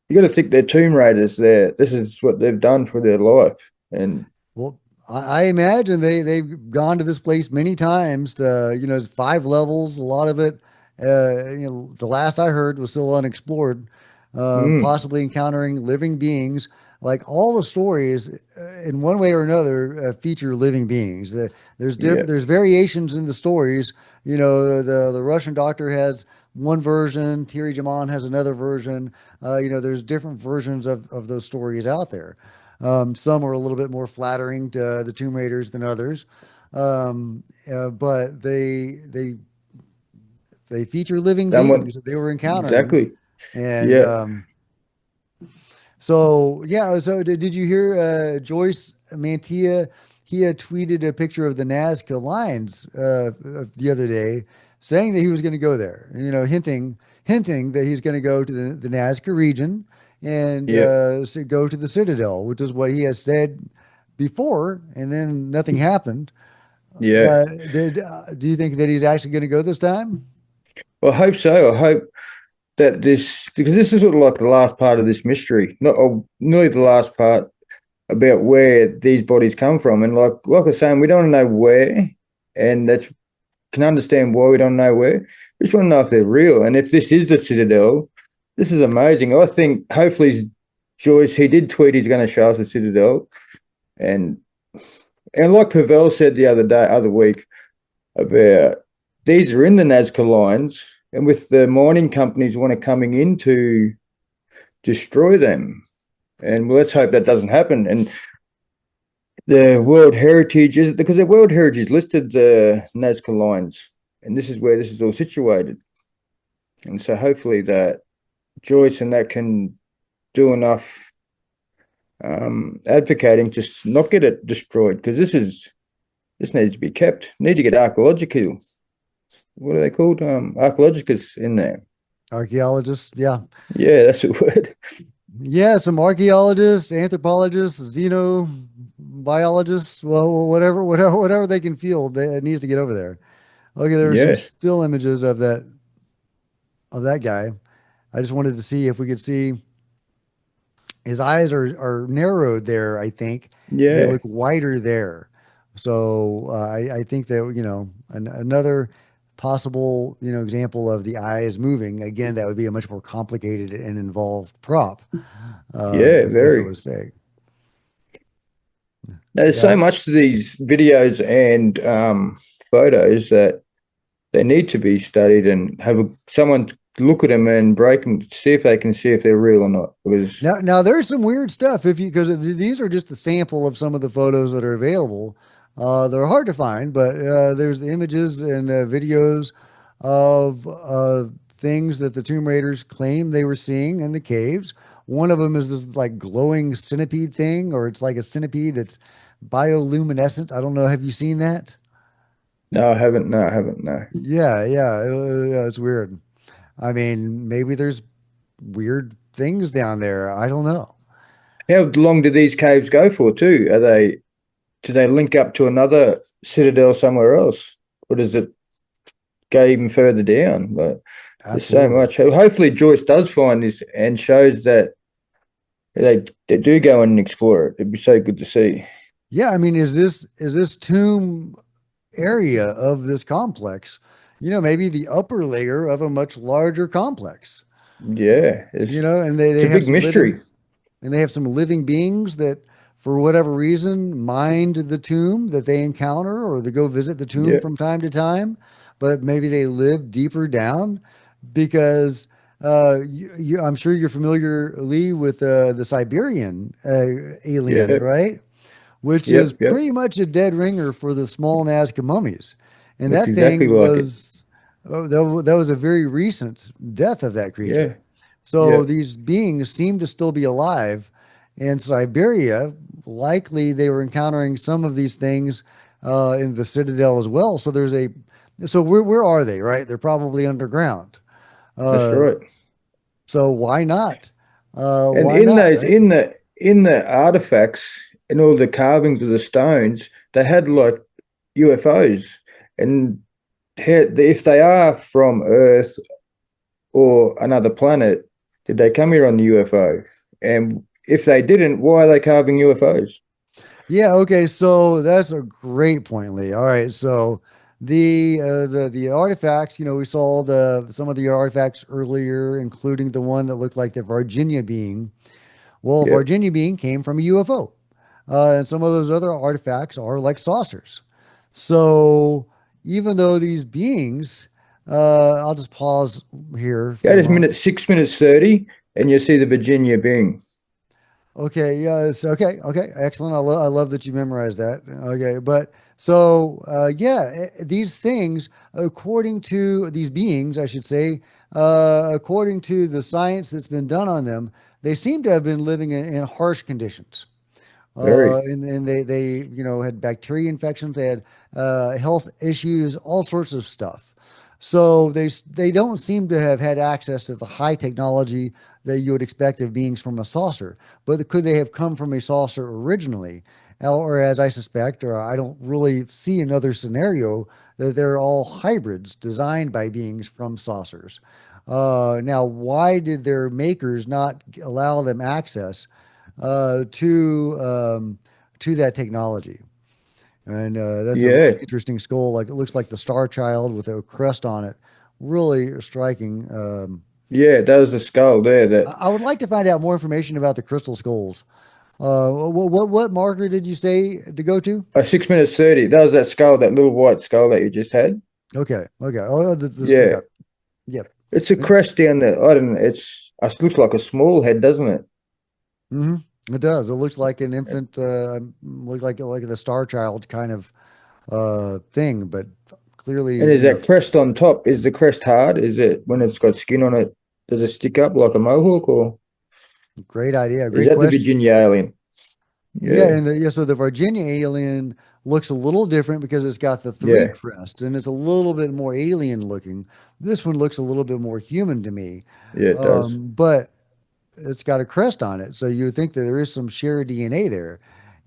Speaker 2: you got to think they're Tomb Raiders. There, this is what they've done for their life, and
Speaker 1: well, I imagine they've gone to this place many times. It's 5 levels. A lot of it, the last I heard was still unexplored.
Speaker 2: mm,
Speaker 1: Possibly encountering living beings. Like all the stories, in one way or another, feature living beings.
Speaker 2: yeah,
Speaker 1: There's variations in the stories. The Russian doctor has one version. Thierry Jaman has another version. There's different versions of those stories out there. Some are a little bit more flattering to the Tomb Raiders than others, but they feature living
Speaker 2: somewhat
Speaker 1: beings that they were encountering,
Speaker 2: exactly.
Speaker 1: and
Speaker 2: Yeah,
Speaker 1: So yeah, so did you hear Joyce Mantia? He had tweeted a picture of the Nazca lines the other day, saying that he was going to go there. You know, hinting that he's going to go to the Nazca region and
Speaker 2: Yep.
Speaker 1: go to the Citadel, which is what he has said before, and then nothing happened.
Speaker 2: Yeah.
Speaker 1: Did Do you think that he's actually going to go this time?
Speaker 2: Well, I hope so. I hope that this, because this is sort of like the last part of this mystery, not or nearly the last part about where these bodies come from. And like I was saying, we don't know where, and that's can understand why we don't know where. We just want to know if they're real. And if this is the Citadel, this is amazing. I think hopefully Joyce, he did tweet he's going to show us the Citadel. And and like Pavel said other week, about these are in the Nazca lines, and with the mining companies want to coming in to destroy them. And let's hope that doesn't happen. And the World Heritage is because the World Heritage listed the Nazca lines, and this is where this is all situated. And so hopefully that Joyce and that can do enough advocating to not get it destroyed, because this needs to be kept. Need to get archaeological. What are they called? Archaeologists in there.
Speaker 1: Archaeologists, yeah.
Speaker 2: Yeah, that's the word.
Speaker 1: Yeah, some archaeologists, anthropologists, xenobiologists, well, whatever they can field, it needs to get over there. Okay, there were some
Speaker 2: Yes.
Speaker 1: still images of that guy. I just wanted to see if we could see his eyes are narrowed there, I think. They
Speaker 2: Yeah.
Speaker 1: look wider there. So I think that, another possible, example of the eyes moving, again, that would be a much more complicated and involved prop
Speaker 2: Yeah.
Speaker 1: if it
Speaker 2: Very.
Speaker 1: was fake.
Speaker 2: Now, there's
Speaker 1: Yeah.
Speaker 2: so much to these videos and photos that they need to be studied and have someone look at them and break them to see if they can see if they're real or not. Because
Speaker 1: Now there's some weird stuff if you because these are just a sample of some of the photos that are available. They're hard to find, but there's the images and videos of things that the Tomb Raiders claim they were seeing in the caves. One of them is this like glowing centipede thing, or it's like a centipede that's bioluminescent. I don't know. Have you seen that?
Speaker 2: no, I haven't. No, I haven't. No.
Speaker 1: Yeah, it's weird. I mean, maybe there's weird things down there. I don't know.
Speaker 2: How long do these caves go for too? Are they do they link up to another citadel somewhere else, or does it go even further down? But there's so
Speaker 1: Absolutely.
Speaker 2: much. Hopefully, Joyce does find this and shows that they do go and explore it. It'd be so good to see.
Speaker 1: Yeah, I mean, is this tomb area of this complex, maybe the upper layer of a much larger complex,
Speaker 2: Yeah,
Speaker 1: and
Speaker 2: it's
Speaker 1: they
Speaker 2: a
Speaker 1: have
Speaker 2: big
Speaker 1: some living
Speaker 2: mystery.
Speaker 1: and they have some living beings that for whatever reason mind the tomb that they encounter or they go visit the tomb
Speaker 2: Yeah,
Speaker 1: from time to time, but maybe they live deeper down because I'm sure you're familiar, Lee, with the Siberian alien,
Speaker 2: yeah,
Speaker 1: right? Which is
Speaker 2: yep.
Speaker 1: pretty much a dead ringer for the small Nazca mummies. And
Speaker 2: Looks
Speaker 1: that
Speaker 2: exactly
Speaker 1: thing
Speaker 2: like it.
Speaker 1: was, that was a very recent death of that creature.
Speaker 2: Yeah,
Speaker 1: So
Speaker 2: yep,
Speaker 1: these beings seem to still be alive. In Siberia, likely they were encountering some of these things in the Citadel as well. So where are they, right? They're probably underground.
Speaker 2: that's
Speaker 1: Uh,
Speaker 2: right.
Speaker 1: so why not?
Speaker 2: And
Speaker 1: Why not, right?
Speaker 2: in the artifacts and all the carvings of the stones, they had like UFOs, and if they are from Earth or another planet, did they come here on the UFO? And if they didn't, why are they carving UFOs?
Speaker 1: Yeah, okay, so that's a great point, Lee. All right, so the artifacts, we saw the some of the artifacts earlier, including the one that looked like the Virginia being. Well,
Speaker 2: Yep,
Speaker 1: Virginia being came from a UFO, and some of those other artifacts are like saucers. So even though these beings, I'll just pause here
Speaker 2: go
Speaker 1: for a
Speaker 2: to
Speaker 1: moment.
Speaker 2: minute 6 minutes 30, and you see the Virginia being.
Speaker 1: Okay, yeah, okay, excellent. I love that you memorized that. Okay, but so yeah, these things, according to these beings, I should say, according to the science that's been done on them, they seem to have been living in harsh conditions.
Speaker 2: Very.
Speaker 1: And they had bacteria infections, they had health issues, all sorts of stuff. So they don't seem to have had access to the high technology that you would expect of beings from a saucer. But could they have come from a saucer originally? Or as I suspect, or I don't really see another scenario, that they're all hybrids designed by beings from saucers. Now, why did their makers not allow them access uh, to um, to that technology? And that's a really
Speaker 2: Yeah.
Speaker 1: interesting skull. Like it looks like the Star Child with a crest on it. Really striking.
Speaker 2: Yeah, that was a skull there that
Speaker 1: I would like to find out more information about the crystal skulls. What marker did you say to go to?
Speaker 2: 6 minutes 30. That was that skull, that little white skull that you just had.
Speaker 1: Okay, okay. Oh, this. Okay,
Speaker 2: Yeah.
Speaker 1: yep.
Speaker 2: It's a crest down there. I don't know. It looks like a small head, doesn't it?
Speaker 1: It does. It looks like an infant. Look like the Star Child kind of thing, but clearly,
Speaker 2: And is that crest on top? Is the crest hard? Is it when it's got skin on it? Does it stick up like a mohawk, or
Speaker 1: great idea.
Speaker 2: is
Speaker 1: Great
Speaker 2: that the
Speaker 1: question.
Speaker 2: Virginia alien?
Speaker 1: Yeah,
Speaker 2: Yeah.
Speaker 1: so the Virginia alien looks a little different because it's got the three
Speaker 2: Yeah.
Speaker 1: crests and it's a little bit more alien looking. This one looks a little bit more human to me,
Speaker 2: Yeah, it does.
Speaker 1: but it's got a crest on it, so you would think that there is some shared DNA there.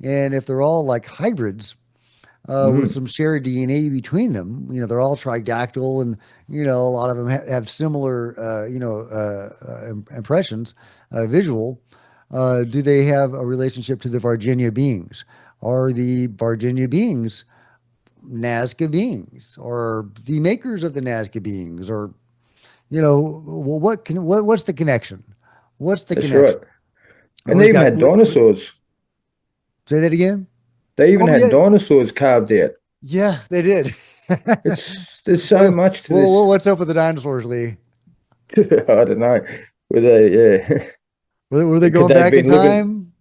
Speaker 1: And if they're all like hybrids, with
Speaker 2: Mm.
Speaker 1: some shared DNA between them. They're all tridactyl, and a lot of them have similar, impressions, visual. Do they have a relationship to the Virginia beings? Are the Virginia beings Nazca beings, or the makers of the Nazca beings, or what's the connection? What's the
Speaker 2: That's right.
Speaker 1: connection? And
Speaker 2: And they
Speaker 1: we've
Speaker 2: even
Speaker 1: got
Speaker 2: had dinosaurs.
Speaker 1: say that again.
Speaker 2: They even
Speaker 1: Oh
Speaker 2: had
Speaker 1: yeah,
Speaker 2: dinosaurs carved out.
Speaker 1: yeah, they did.
Speaker 2: There's so
Speaker 1: Well,
Speaker 2: much to this.
Speaker 1: what's up with the dinosaurs, Leigh?
Speaker 2: I don't know. Were they, yeah.
Speaker 1: Were they
Speaker 2: Could
Speaker 1: going
Speaker 2: they have
Speaker 1: back in
Speaker 2: been living,
Speaker 1: time?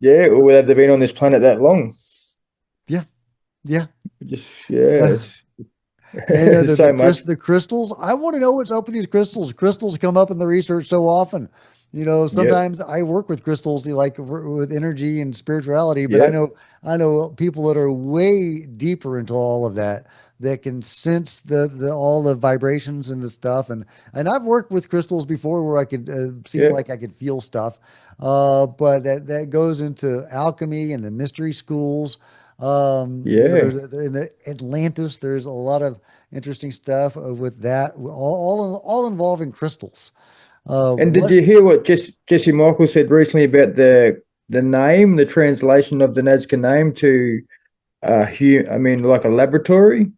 Speaker 2: yeah, or would they have been on this planet that long?
Speaker 1: Yeah, yeah.
Speaker 2: Just, yeah,
Speaker 1: Uh, and
Speaker 2: there's so much.
Speaker 1: the crystals. I want to know what's up with these crystals. Crystals come up in the research so often.
Speaker 2: Yep,
Speaker 1: Sometimes I work with crystals, like with energy and spirituality, but
Speaker 2: yep,
Speaker 1: I know people that are way deeper into all of that that can sense the all the vibrations and the stuff. And I've worked with crystals before where I could seem
Speaker 2: yep,
Speaker 1: like I could feel stuff. But that goes into alchemy and the mystery schools. There's
Speaker 2: yeah.
Speaker 1: in the Atlantis. There's a lot of interesting stuff with that, all involving crystals.
Speaker 2: And did
Speaker 1: What?
Speaker 2: you hear what Jesse Michael said recently about the name, the translation of the Nazca name to I mean, like a laboratory,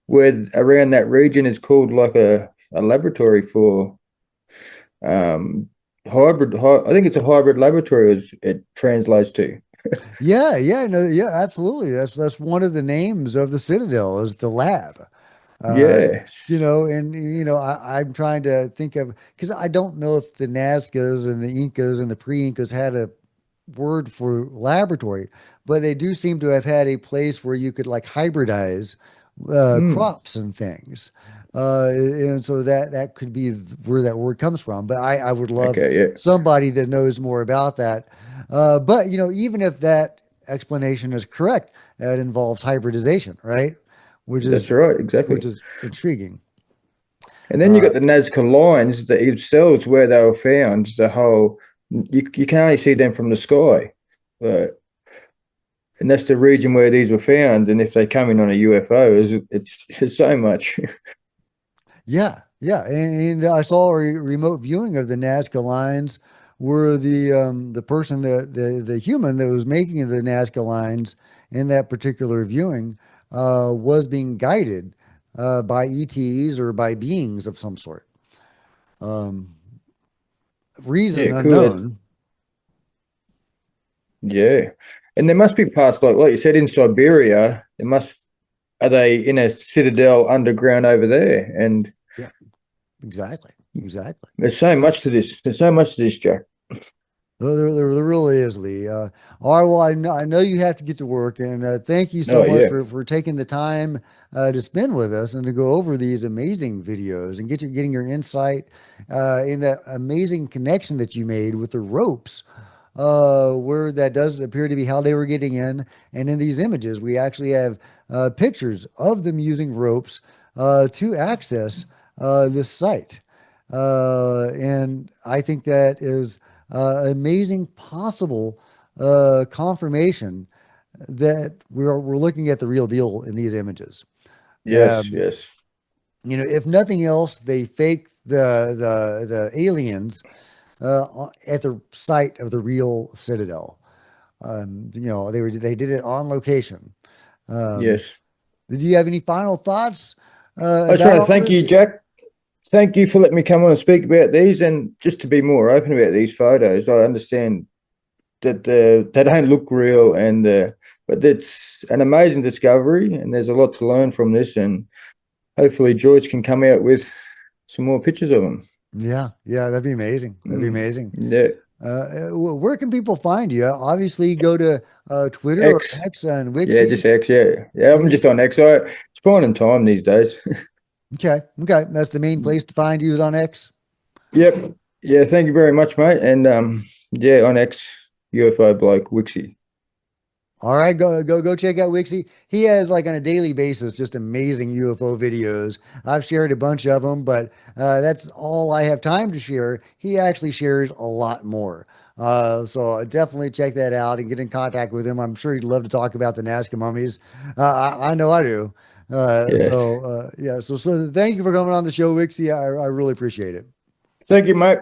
Speaker 2: where around that region is called like a laboratory for hybrid. I think it's a hybrid laboratory, as it translates to.
Speaker 1: Yeah, yeah, no, yeah, absolutely. That's one of the names of the Citadel is the lab. Uh,
Speaker 2: Yeah.
Speaker 1: I'm trying to think of because I don't know if the Nazcas and the Incas and the pre-Incas had a word for laboratory, but they do seem to have had a place where you could like hybridize
Speaker 2: Mm.
Speaker 1: crops and things. And so that could be where that word comes from. But I would love
Speaker 2: Okay. Yeah.
Speaker 1: somebody that knows more about that. But even if that explanation is correct, that involves hybridization, right? Which
Speaker 2: That's
Speaker 1: is
Speaker 2: right.
Speaker 1: which
Speaker 2: Exactly.
Speaker 1: is intriguing.
Speaker 2: And then you
Speaker 1: Uh,
Speaker 2: got the Nazca lines that themselves where they were found. The whole you can only see them from the sky, uh, and that's the region where these were found. And if they come in on a UFO, it's so much.
Speaker 1: Yeah, yeah, and I saw a remote viewing of the Nazca lines where the person the human that was making the Nazca lines in that particular viewing was being guided by ETs or by beings of some sort. Um, Reason
Speaker 2: Yeah, cool.
Speaker 1: unknown.
Speaker 2: Yeah, and there must be parts like you said in Siberia. There must are they in a citadel underground over there? And
Speaker 1: Yeah, exactly, exactly.
Speaker 2: there's so much to this. There's so much to this, Jack.
Speaker 1: There really is, Leigh. All right, well, I know you have to get to work, and thank you so
Speaker 2: Oh
Speaker 1: much
Speaker 2: yeah,
Speaker 1: for taking the time to spend with us and to go over these amazing videos and getting your insight in that amazing connection that you made with the ropes, where that does appear to be how they were getting in. And in these images, we actually have pictures of them using ropes to access this site. And I think that is amazing possible confirmation that we're looking at the real deal in these images.
Speaker 2: yes,
Speaker 1: Um,
Speaker 2: yes,
Speaker 1: if nothing else, they faked the aliens at the site of the real Citadel. They did it on location. Um,
Speaker 2: yes.
Speaker 1: did you have any final thoughts
Speaker 2: I just
Speaker 1: about
Speaker 2: want to
Speaker 1: all
Speaker 2: thank
Speaker 1: this?
Speaker 2: you, Jack. Thank you for letting me come on and speak about these, and just to be more open about these photos. I understand that they don't look real, and but it's an amazing discovery, and there's a lot to learn from this. And hopefully, George can come out with some more pictures of them.
Speaker 1: Yeah, yeah, that'd be amazing. That'd be amazing.
Speaker 2: Yeah,
Speaker 1: Where can people find you? Obviously, go to Twitter or
Speaker 2: X.
Speaker 1: X and
Speaker 2: Yeah,
Speaker 1: Wixie.
Speaker 2: just X. Yeah, yeah. I'm just on X. It's finding time these days.
Speaker 1: Okay, okay, that's the main place to find you is on X.
Speaker 2: Yep. Yeah. Thank you very much, mate. And yeah, on X, UFO bloke Wixie.
Speaker 1: All right, go check out Wixie. He has like on a daily basis just amazing UFO videos. I've shared a bunch of them, but that's all I have time to share. He actually shares a lot more. So definitely check that out and get in contact with him. I'm sure he'd love to talk about the Nazca mummies. I know I do.
Speaker 2: Yes.
Speaker 1: Yeah. So thank you for coming on the show, Wixie. I really appreciate it.
Speaker 2: Thank you, mate.